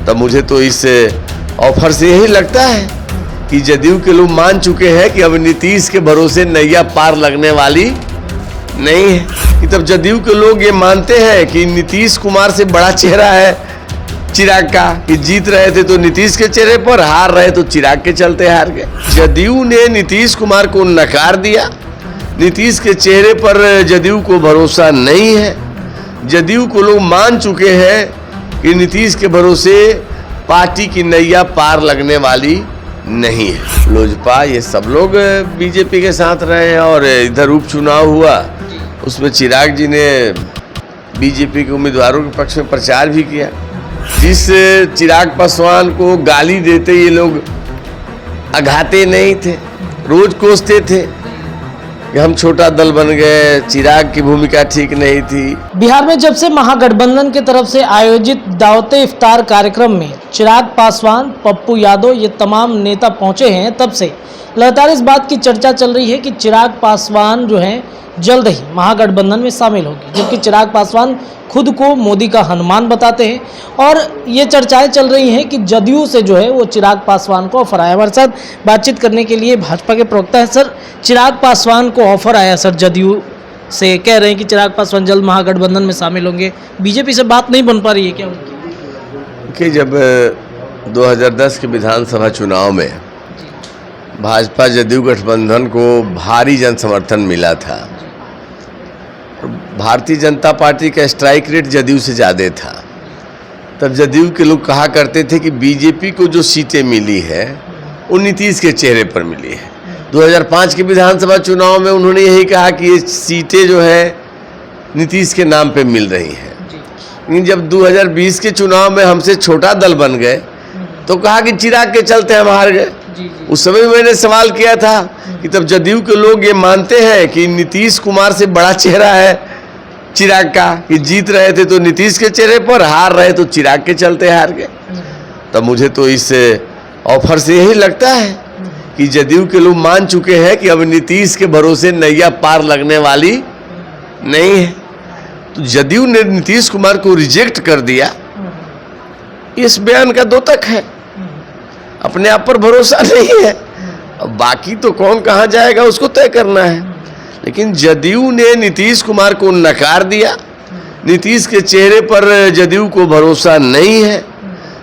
तब मुझे तो इस ऑफर से यही लगता है कि जदयू के लोग मान चुके हैं कि अब नीतीश के भरोसे नैया पार लगने वाली नहीं है। कि तब जदयू के लोग ये मानते हैं कि नीतीश कुमार से बड़ा चेहरा है चिराग का, कि जीत रहे थे तो नीतीश के चेहरे पर, हार रहे तो चिराग के चलते हार गए। जदयू ने नीतीश कुमार को नकार दिया, नीतीश के चेहरे पर जदयू को भरोसा नहीं है। जदयू को लोग मान चुके हैं कि नीतीश के भरोसे पार्टी की नैया पार लगने वाली नहीं है। लोजपा ये सब लोग बीजेपी के साथ रहे हैं और इधर उपचुनाव हुआ, उसमें चिराग जी ने बीजेपी के उम्मीदवारों के पक्ष में प्रचार भी किया। जिस चिराग पासवान को गाली देते ये लोग अघाते नहीं थे, रोज कोसते थे कि हम छोटा दल बन गए, चिराग की भूमिका ठीक नहीं थी। बिहार में जब से महागठबंधन की तरफ से आयोजित दावते इफ्तार कार्यक्रम में चिराग पासवान, पप्पू यादव ये तमाम नेता पहुंचे हैं, तब से लगातार इस बात की चर्चा चल रही है कि चिराग पासवान जो है जल्द ही महागठबंधन में शामिल होगी, जबकि चिराग पासवान खुद को मोदी का हनुमान बताते हैं और ये चर्चाएं चल रही हैं कि जदयू से जो है वो चिराग पासवान को ऑफर आया। हमारे साथ बातचीत करने के लिए भाजपा के प्रवक्ता है। सर, चिराग पासवान को ऑफर आया सर जदयू से, कह रहे हैं कि चिराग पासवान जल्द महागठबंधन में शामिल होंगे, बीजेपी से बात नहीं बन पा रही है क्या उनकी? कि जब 2010 के विधानसभा चुनाव में भाजपा जदयू गठबंधन को भारी जन समर्थन मिला था, भारतीय जनता पार्टी का स्ट्राइक रेट जदयू से ज़्यादा था, तब जदयू के लोग कहा करते थे कि बीजेपी को जो सीटें मिली है वो नीतीश के चेहरे पर मिली है। 2005 के विधानसभा चुनाव में उन्होंने यही कहा कि ये सीटें जो है नीतीश के नाम पे मिल रही हैं। लेकिन जब 2020 के चुनाव में हमसे छोटा दल बन गए तो कहा कि चिराग के चलते हम हार गए। उस समय मैंने सवाल किया था कि तब जदयू के लोग ये मानते हैं कि नीतीश कुमार से बड़ा चेहरा है चिराग का, कि जीत रहे थे तो नीतीश के चेहरे पर, हार रहे तो चिराग के चलते हार गए। तब मुझे तो इस ऑफर से यही लगता है कि जदयू के लोग मान चुके हैं कि अब नीतीश के भरोसे नैया पार लगने वाली नहीं है। तो जदयू ने नीतीश कुमार को रिजेक्ट कर दिया, इस बयान का द्योतक है, अपने आप पर भरोसा नहीं है। अब बाकी तो कौन कहाँ जाएगा उसको तय करना है। लेकिन जदयू ने नीतीश कुमार को नकार दिया, नीतीश के चेहरे पर जदयू को भरोसा नहीं है।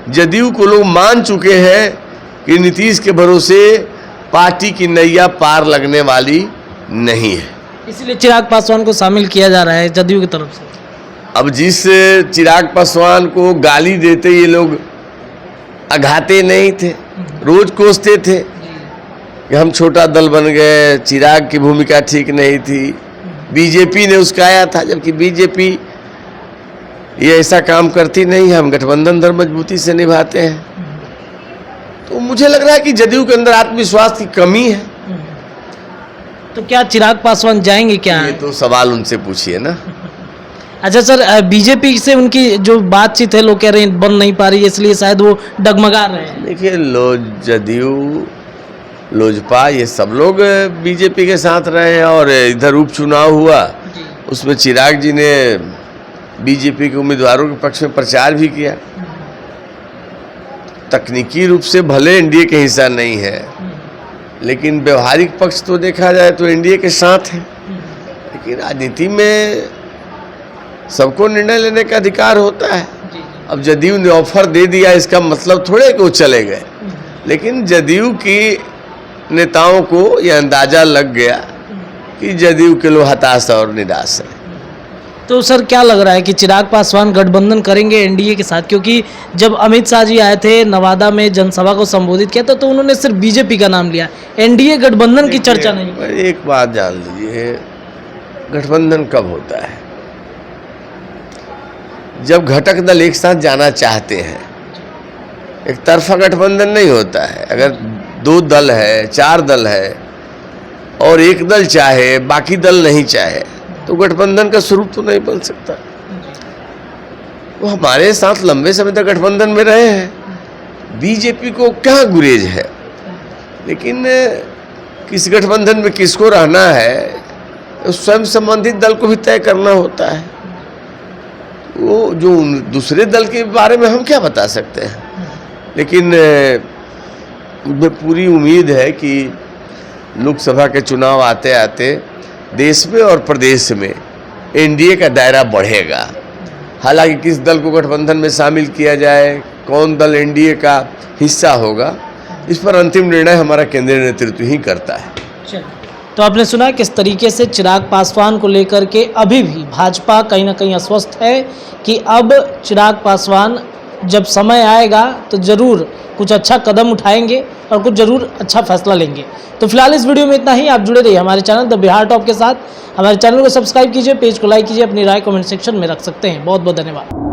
जदयू को लोग मान चुके हैं कि नीतीश के भरोसे पार्टी की नैया पार लगने वाली नहीं है, इसलिए चिराग पासवान को शामिल किया जा रहा है जदयू की तरफ से। अब जिस चिराग पासवान को गाली देते ये लोग अघाते नहीं थे, रोज कोसते थे कि हम छोटा दल बन गए, चिराग की भूमिका ठीक नहीं थी, बीजेपी ने उसकाया था, जबकि बीजेपी ये ऐसा काम करती नहीं है, हम गठबंधन दर मजबूती से निभाते हैं। तो मुझे लग रहा है कि जदयू के अंदर आत्मविश्वास की कमी है। तो क्या चिराग पासवान जाएंगे क्या? ये तो सवाल उनसे पूछिए ना। अच्छा सर, बीजेपी से उनकी जो बातचीत है लोग कह रहे हैं बन नहीं पा रही है, इसलिए शायद वो डगमगा रहे हैं। देखिए, जदयू लोजपा ये सब लोग बीजेपी के साथ रहे हैं और इधर उपचुनाव हुआ, उसमें चिराग जी ने बीजेपी के उम्मीदवारों के पक्ष में प्रचार भी किया। तकनीकी रूप से भले एनडीए के हिस्सा नहीं है, लेकिन व्यवहारिक पक्ष तो देखा जाए तो एनडीए के साथ है। लेकिन राजनीति में सबको निर्णय लेने का अधिकार होता है। अब जदयू ने ऑफर दे दिया, इसका मतलब थोड़े कि वो चले गए, लेकिन जदयू की नेताओं को यह अंदाजा लग गया कि जदयू के लोग हताश और निराश हैं। तो सर क्या लग रहा है कि चिराग पासवान गठबंधन करेंगे एनडीए के साथ? क्योंकि जब अमित शाह जी आए थे नवादा में जनसभा को संबोधित किया था तो उन्होंने सिर्फ बीजेपी का नाम लिया, एनडीए गठबंधन की चर्चा नहीं। एक बात जान लीजिए, गठबंधन कब होता है? जब घटक दल एक साथ जाना चाहते हैं। एक तरफा गठबंधन नहीं होता है। अगर 2 दल है, 4 दल है और एक दल चाहे बाकी दल नहीं चाहे तो गठबंधन का स्वरूप तो नहीं बन सकता। वो हमारे साथ लंबे समय तक गठबंधन में रहे हैं, बीजेपी को क्या गुरेज है, लेकिन किस गठबंधन में किसको रहना है स्वयं संबंधित दल को भी तय करना होता है। वो जो दूसरे दल के बारे में हम क्या बता सकते हैं। लेकिन मुझे पूरी उम्मीद है कि लोकसभा के चुनाव आते आते देश में और प्रदेश में एनडीए का दायरा बढ़ेगा। हालांकि किस दल को गठबंधन में शामिल किया जाए, कौन दल एनडीए का हिस्सा होगा, इस पर अंतिम निर्णय हमारा केंद्रीय नेतृत्व ही करता है। तो आपने सुना किस तरीके से चिराग पासवान को लेकर के अभी भी भाजपा कहीं ना कहीं अस्वस्थ है कि अब चिराग पासवान जब समय आएगा तो ज़रूर कुछ अच्छा कदम उठाएंगे और कुछ ज़रूर अच्छा फैसला लेंगे। तो फिलहाल इस वीडियो में इतना ही। आप जुड़े रहिए हमारे चैनल द बिहार टॉप के साथ। हमारे चैनल को सब्सक्राइब कीजिए, पेज को लाइक कीजिए, अपनी राय कमेंट सेक्शन में रख सकते हैं। बहुत बहुत धन्यवाद।